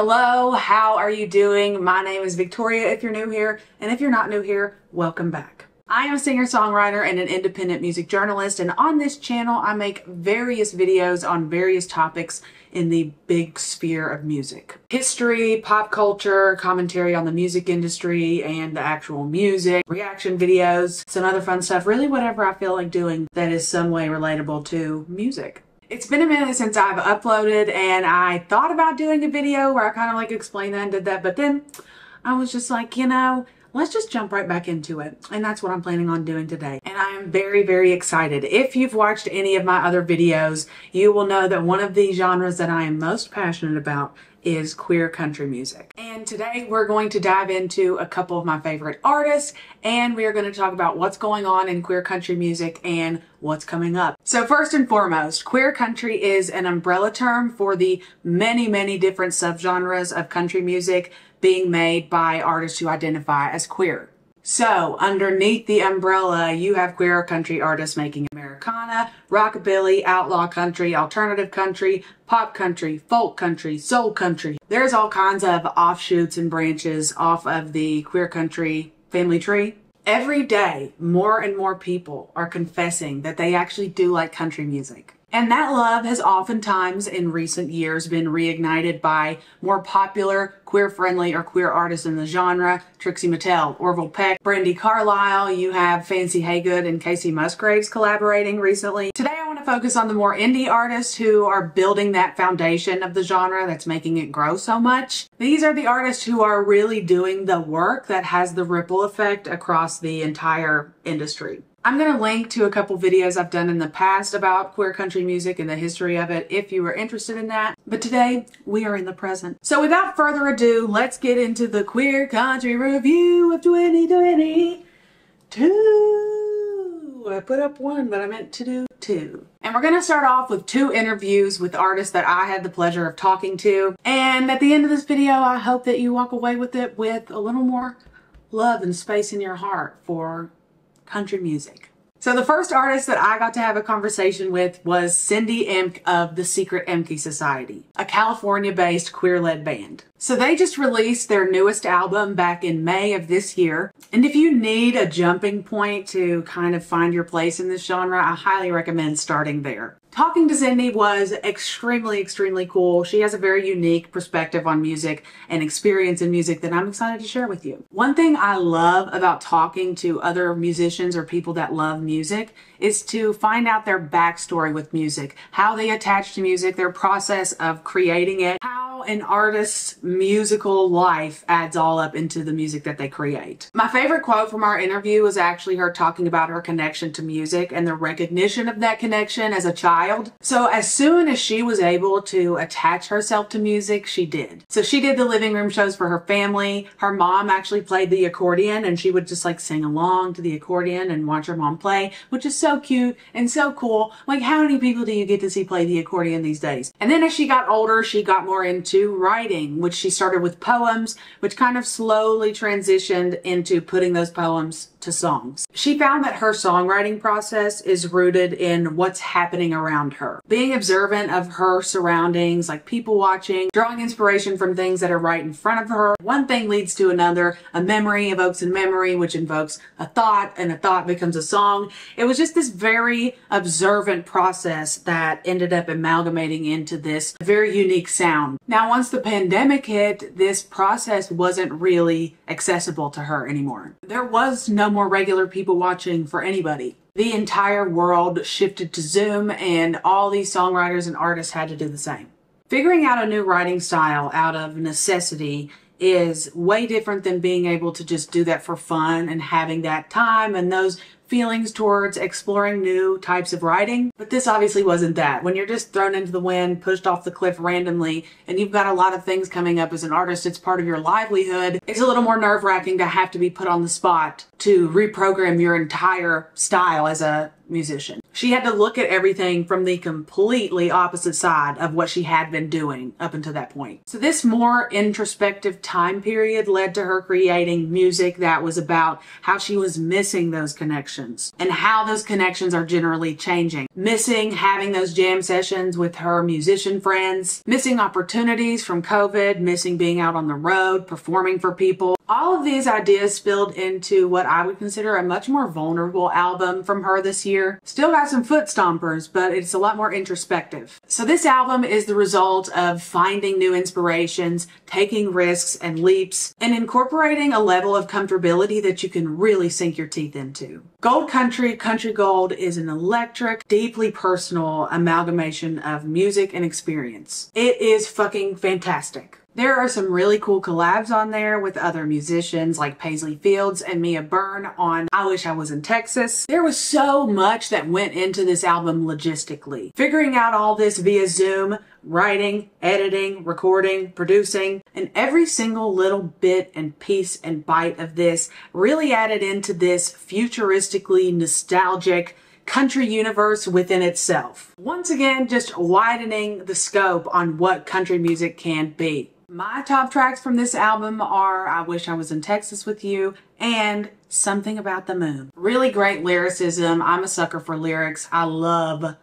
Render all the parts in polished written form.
Hello, how are you doing? My name is Victoria if you're new here, and if you're not new here, welcome back. I am a singer-songwriter and an independent music journalist, and on this channel I make various videos on various topics in the big sphere of music. History, pop culture, commentary on the music industry and the actual music, reaction videos, some other fun stuff, really whatever I feel like doing that is some way relatable to music. It's been a minute since I've uploaded, and I thought about doing a video where I kind of like explained that and did that, but then I was just like, you know, let's just jump right back into it. And that's what I'm planning on doing today. And I am very, very excited. If you've watched any of my other videos, you will know that one of the genres that I am most passionate about is queer country music. And today we're going to dive into a couple of my favorite artists, and we are going to talk about what's going on in queer country music and what's coming up. So first and foremost, queer country is an umbrella term for the many, many different subgenres of country music being made by artists who identify as queer. So underneath the umbrella, you have queer country artists making Americana, rockabilly, outlaw country, alternative country, pop country, folk country, soul country. There's all kinds of offshoots and branches off of the queer country family tree. Every day, more and more people are confessing that they actually do like country music. And that love has oftentimes in recent years been reignited by more popular queer-friendly or queer artists in the genre. Trixie Mattel, Orville Peck, Brandi, Carlile. You have Fancy Haygood and Kacey Musgraves collaborating recently. Today I want to focus on the more indie artists who are building that foundation of the genre that's making it grow so much. These are the artists who are really doing the work that has the ripple effect across the entire industry. I'm going to link to a couple videos I've done in the past about queer country music and the history of it if you were interested in that. But today, we are in the present. So without further ado, let's get into the Queer Country Review of 2022. I put up one, but I meant to do two. And we're going to start off with two interviews with artists that I had the pleasure of talking to. And at the end of this video, I hope that you walk away with it with a little more love and space in your heart for country music. So the first artist that I got to have a conversation with was Cindy Emch of the Secret Emchy Society, a California-based queer-led band. So they just released their newest album back in May of this year. And if you need a jumping point to kind of find your place in this genre, I highly recommend starting there. Talking to Cindy was extremely, extremely cool. She has a very unique perspective on music and experience in music that I'm excited to share with you. One thing I love about talking to other musicians or people that love music is to find out their backstory with music, how they attach to music, their process of creating it, how an artist's musical life adds all up into the music that they create. My favorite quote from our interview was actually her talking about her connection to music and the recognition of that connection as a child. So as soon as she was able to attach herself to music, she did. So she did the living room shows for her family. Her mom actually played the accordion, and she would just like sing along to the accordion and watch her mom play, which is so cute and so cool. Like, how many people do you get to see play the accordion these days? And then as she got older, she got more into writing, which she started with poems, which kind of slowly transitioned into putting those poems to songs. She found that her songwriting process is rooted in what's happening around her. Being observant of her surroundings, like people watching, drawing inspiration from things that are right in front of her. One thing leads to another. A memory evokes a memory, which invokes a thought, and a thought becomes a song. It was just this very observant process that ended up amalgamating into this very unique sound. Now, once the pandemic hit, this process wasn't really accessible to her anymore. There was no more regular people watching for anybody. The entire world shifted to Zoom, and all these songwriters and artists had to do the same. Figuring out a new writing style out of necessity is way different than being able to just do that for fun and having that time and those feelings towards exploring new types of writing. But this obviously wasn't that. When you're just thrown into the wind, pushed off the cliff randomly, and you've got a lot of things coming up as an artist, it's part of your livelihood, it's a little more nerve-wracking to have to be put on the spot to reprogram your entire style as a musician. She had to look at everything from the completely opposite side of what she had been doing up until that point. So this more introspective time period led to her creating music that was about how she was missing those connections and how those connections are generally changing. Missing having those jam sessions with her musician friends, missing opportunities from COVID, missing being out on the road, performing for people. All of these ideas spilled into what I would consider a much more vulnerable album from her this year. Still got some foot stompers, but it's a lot more introspective. So this album is the result of finding new inspirations, taking risks and leaps, and incorporating a level of comfortability that you can really sink your teeth into. Gold Country, Country Gold is an electric, deeply personal amalgamation of music and experience. It is fucking fantastic. There are some really cool collabs on there with other musicians like Paisley Fields and Mia Byrne on I Wish I Was in Texas. There was so much that went into this album logistically. Figuring out all this via Zoom, writing, editing, recording, producing, and every single little bit and piece and bite of this really added into this futuristically nostalgic country universe within itself. Once again, just widening the scope on what country music can be. My top tracks from this album are I Wish I Was in Texas with You and Something About the Moon. Really great lyricism. I'm a sucker for lyrics. I love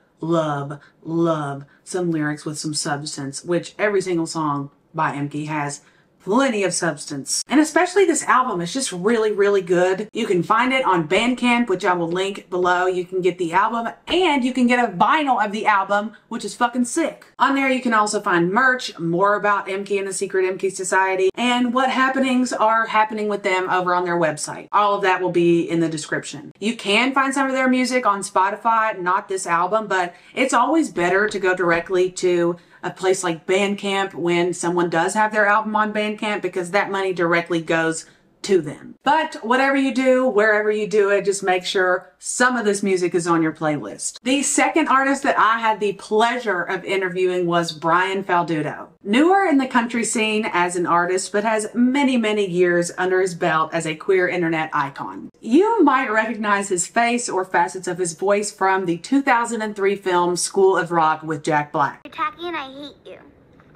some lyrics with some substance, which every single song by Emchy has plenty of substance. And especially this album is just really good. You can find it on Bandcamp, which I will link below. You can get the album and you can get a vinyl of the album, which is fucking sick. On there you can also find merch, more about Emchy and the Secret Emchy Society, and what happenings are happening with them over on their website. All of that will be in the description. You can find some of their music on Spotify, not this album, but it's always better to go directly to a place like Bandcamp when someone does have their album on Bandcamp, because that money directly goes to them. But whatever you do, wherever you do it, just make sure some of this music is on your playlist. The second artist that I had the pleasure of interviewing was Brian Falduto. Newer in the country scene as an artist, but has many years under his belt as a queer internet icon. You might recognize his face or facets of his voice from the 2003 film School of Rock with Jack Black. You're tacky and I hate you.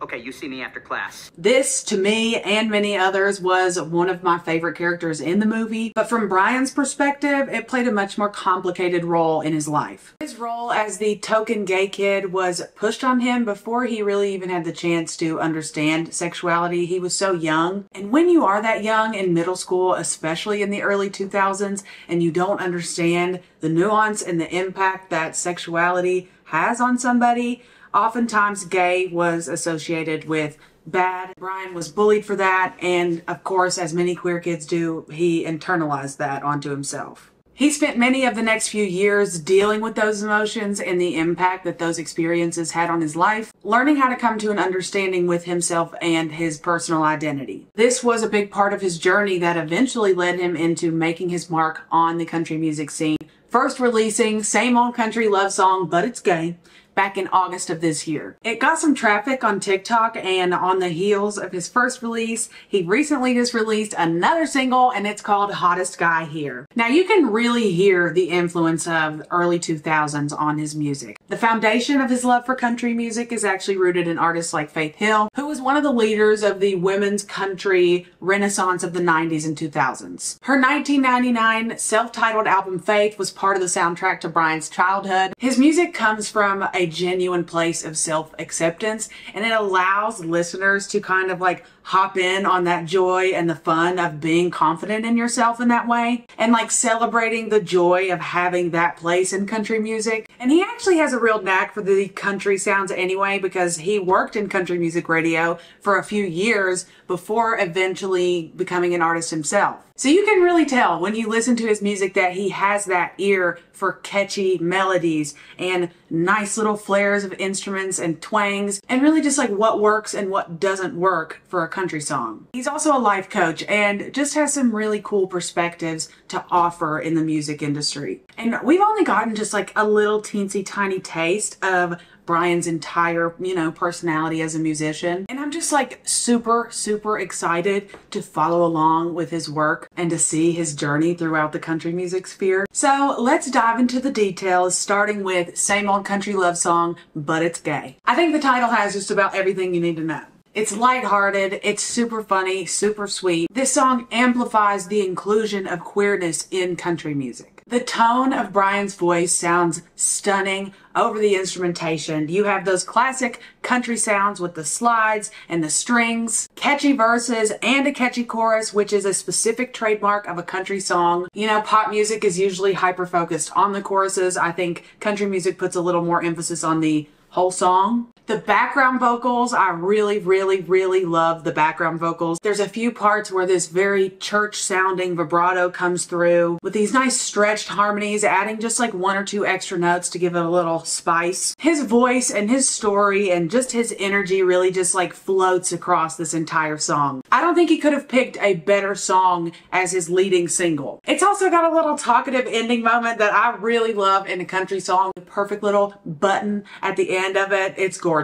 Okay, you see me after class. This, to me and many others, was one of my favorite characters in the movie, but from Brian's perspective, it played a much more complicated role in his life. His role as the token gay kid was pushed on him before he really even had the chance to understand sexuality. He was so young, and when you are that young in middle school, especially in the early 2000s, and you don't understand the nuance and the impact that sexuality has on somebody, oftentimes gay was associated with bad. Brian was bullied for that, and of course, as many queer kids do, he internalized that onto himself. He spent many of the next few years dealing with those emotions and the impact that those experiences had on his life, learning how to come to an understanding with himself and his personal identity. This was a big part of his journey that eventually led him into making his mark on the country music scene, first releasing Same Old Country Love Song, But It's Gay, back in August of this year. It got some traffic on TikTok, and on the heels of his first release, he recently just released another single, and it's called Hottest Guy Here. Now you can really hear the influence of early 2000s on his music. The foundation of his love for country music is actually rooted in artists like Faith Hill, who was one of the leaders of the women's country renaissance of the 90s and 2000s. Her 1999 self-titled album Faith was part of the soundtrack to Brian's childhood. His music comes from a genuine place of self-acceptance, and it allows listeners to kind of like hop in on that joy and the fun of being confident in yourself in that way, and like celebrating the joy of having that place in country music. And he actually has a real knack for the country sounds anyway, because he worked in country music radio for a few years before eventually becoming an artist himself. So you can really tell when you listen to his music that he has that ear for catchy melodies and nice little flares of instruments and twangs, and really just like what works and what doesn't work for a country song. He's also a life coach and just has some really cool perspectives to offer in the music industry. And we've only gotten just like a little teensy tiny taste of Brian's entire, personality as a musician. And I'm just like super excited to follow along with his work and to see his journey throughout the country music sphere. So let's dive into the details, starting with Same Old Country Love Song, But It's Gay. I think the title has just about everything you need to know. It's lighthearted, it's super funny, super sweet. This song amplifies the inclusion of queerness in country music. The tone of Brian's voice sounds stunning over the instrumentation. You have those classic country sounds with the slides and the strings, catchy verses, and a catchy chorus, which is a specific trademark of a country song. Pop music is usually hyper-focused on the choruses. I think country music puts a little more emphasis on the whole song. The background vocals, I really love the background vocals. There's a few parts where this very church sounding vibrato comes through with these nice stretched harmonies, adding just like one or two extra notes to give it a little spice. His voice and his story and just his energy really just like floats across this entire song. I don't think he could have picked a better song as his leading single. It's also got a little talkative ending moment that I really love in a country song. The perfect little button at the end of it. It's gorgeous.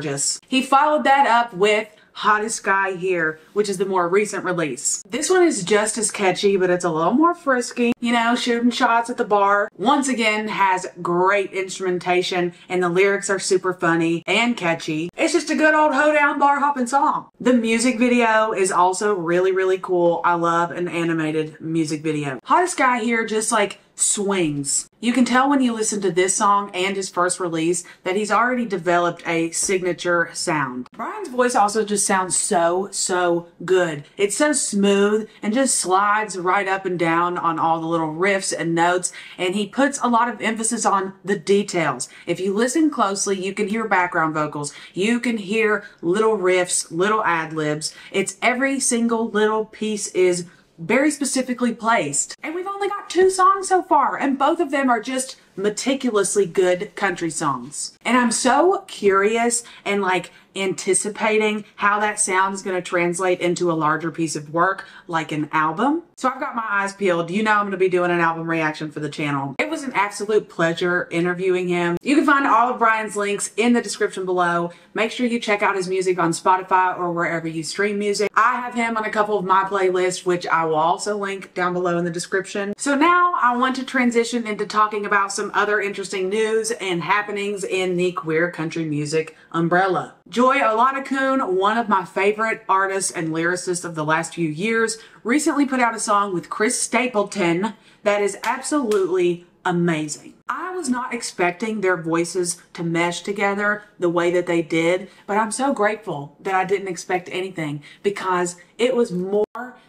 He followed that up with Hottest Guy Here, which is the more recent release. This one is just as catchy, but it's a little more frisky, shooting shots at the bar. Once again, has great instrumentation, and the lyrics are super funny and catchy. It's just a good old hoedown bar hopping song. The music video is also really cool. I love an animated music video. Hottest Guy Here just like swings. You can tell when you listen to this song and his first release that he's already developed a signature sound. Brian's voice also just sounds so good. It's so smooth and just slides right up and down on all the little riffs and notes, and he puts a lot of emphasis on the details. If you listen closely, you can hear background vocals. You can hear little riffs, little ad-libs. It's every single little piece is very specifically placed. And we've only got 2 songs so far, and both of them are just meticulously good country songs. And I'm so curious and like anticipating how that sound is going to translate into a larger piece of work, like an album. So I've got my eyes peeled. I'm going to be doing an album reaction for the channel. It was an absolute pleasure interviewing him. You can find all of Brian's links in the description below. Make sure you check out his music on Spotify or wherever you stream music. I have him on a couple of my playlists, which I will also link down below in the description. So now I want to transition into talking about some other interesting news and happenings in the queer country music umbrella. Joy Oladokun, one of my favorite artists and lyricists of the last few years, recently put out a song with Chris Stapleton that is absolutely amazing. I was not expecting their voices to mesh together the way that they did, but I'm so grateful that I didn't expect anything, because it was more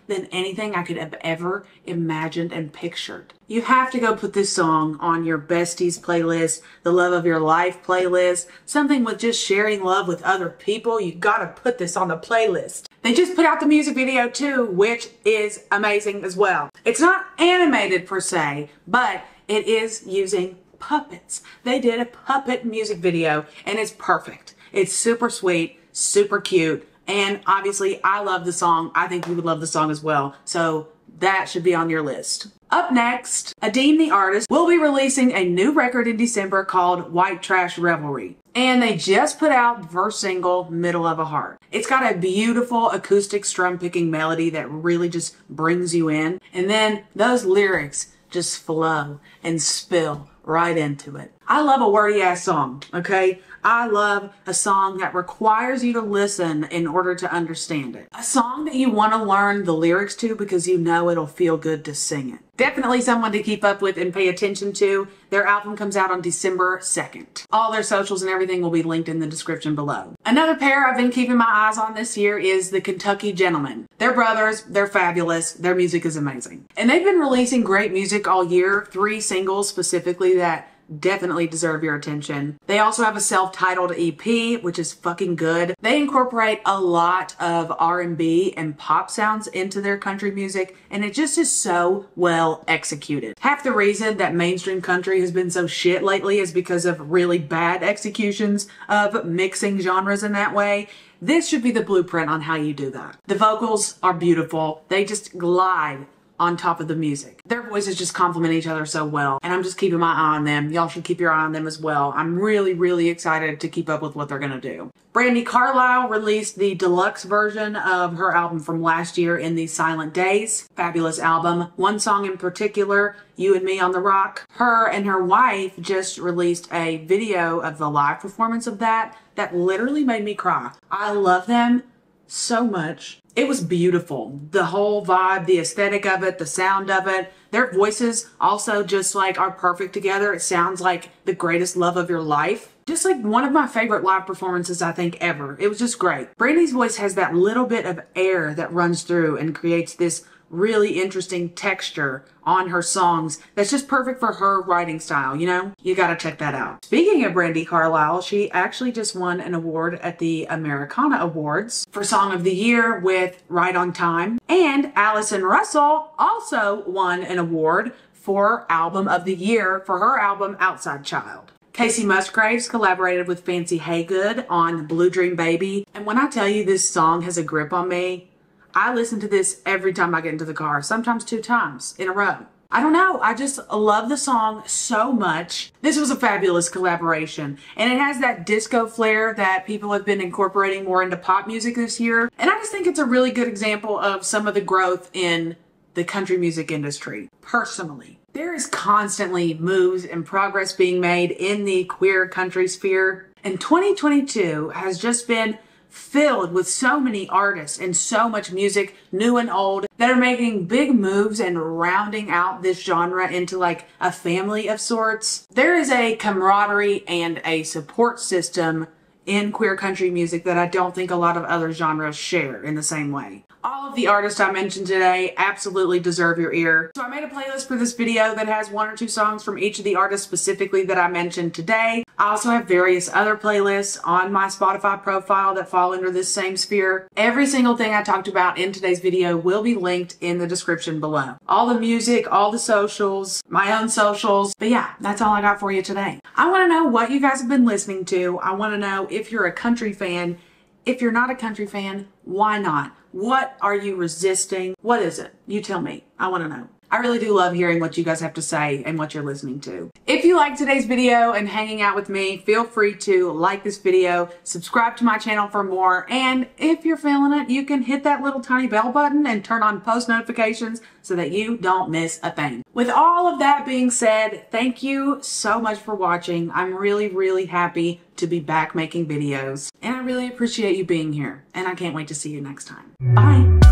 than anything I could have ever imagined and pictured. You have to go put this song on your besties playlist, the love of your life playlist, something with just sharing love with other people. You gotta put this on the playlist. They just put out the music video too, which is amazing as well. It's not animated per se, but it is using puppets. They did a puppet music video and it's perfect. It's super sweet, super cute, and obviously I love the song. I think you would love the song as well. So that should be on your list. Up next, Adeem the Artist will be releasing a new record in December called White Trash Revelry. And they just put out the first single, Middle of a Heart. It's got a beautiful acoustic strum picking melody that really just brings you in. And then those lyrics just flow and spill right into it. I love a wordy ass song, okay? I love a song that requires you to listen in order to understand it. A song that you want to learn the lyrics to because you know it'll feel good to sing it. Definitely someone to keep up with and pay attention to. Their album comes out on December 2nd. All their socials and everything will be linked in the description below. Another pair I've been keeping my eyes on this year is the Kentucky Gentlemen. They're brothers, they're fabulous, their music is amazing. And they've been releasing great music all year, 3 singles specifically that definitely deserve your attention. They also have a self-titled EP, which is fucking good. They incorporate a lot of R&B and pop sounds into their country music, and it just is so well executed. Half the reason that mainstream country has been so shit lately is because of really bad executions of mixing genres in that way. This should be the blueprint on how you do that. The vocals are beautiful. They just glide on top of the music. Their voices just complement each other so well, and I'm just keeping my eye on them. Y'all should keep your eye on them as well. I'm really, really excited to keep up with what they're gonna do. Brandi Carlile released the deluxe version of her album from last year, In These Silent Days. Fabulous album. One song in particular, You and Me on the Rock. Her and her wife just released a video of the live performance of that literally made me cry. I love them so much. It was beautiful. The whole vibe, the aesthetic of it, the sound of it. Their voices also just like are perfect together. It sounds like the greatest love of your life. Just like one of my favorite live performances I think ever. It was just great. Brandi's voice has that little bit of air that runs through and creates this really interesting texture on her songs that's just perfect for her writing style, you know? You gotta check that out. Speaking of Brandi Carlile, she actually just won an award at the Americana Awards for Song of the Year with Right on Time. And Allison Russell also won an award for Album of the Year for her album Outside Child. Kacey Musgraves collaborated with Fancy Haygood on Blue Dream Baby. And when I tell you this song has a grip on me, I listen to this every time I get into the car, sometimes 2 times in a row. I don't know, I just love the song so much. This was a fabulous collaboration, and it has that disco flair that people have been incorporating more into pop music this year. And I just think it's a really good example of some of the growth in the country music industry, personally. There is constantly moves and progress being made in the queer country sphere, and 2022 has just been filled with so many artists and so much music, new and old, that are making big moves and rounding out this genre into like a family of sorts. There is a camaraderie and a support system in queer country music that I don't think a lot of other genres share in the same way. All of the artists I mentioned today absolutely deserve your ear. So I made a playlist for this video that has 1 or 2 songs from each of the artists specifically that I mentioned today. I also have various other playlists on my Spotify profile that fall under this same sphere. Every single thing I talked about in today's video will be linked in the description below. All the music, all the socials, my own socials. But yeah, that's all I got for you today. I want to know what you guys have been listening to. I want to know if you're a country fan. If you're not a country fan, why not? What are you resisting? What is it? You tell me. I want to know. I really do love hearing what you guys have to say and what you're listening to. If you liked today's video and hanging out with me, feel free to like this video, subscribe to my channel for more, and if you're feeling it, you can hit that little tiny bell button and turn on post notifications so that you don't miss a thing. With all of that being said, thank you so much for watching. I'm really, really happy to be back making videos, and I really appreciate you being here, and I can't wait to see you next time. Bye!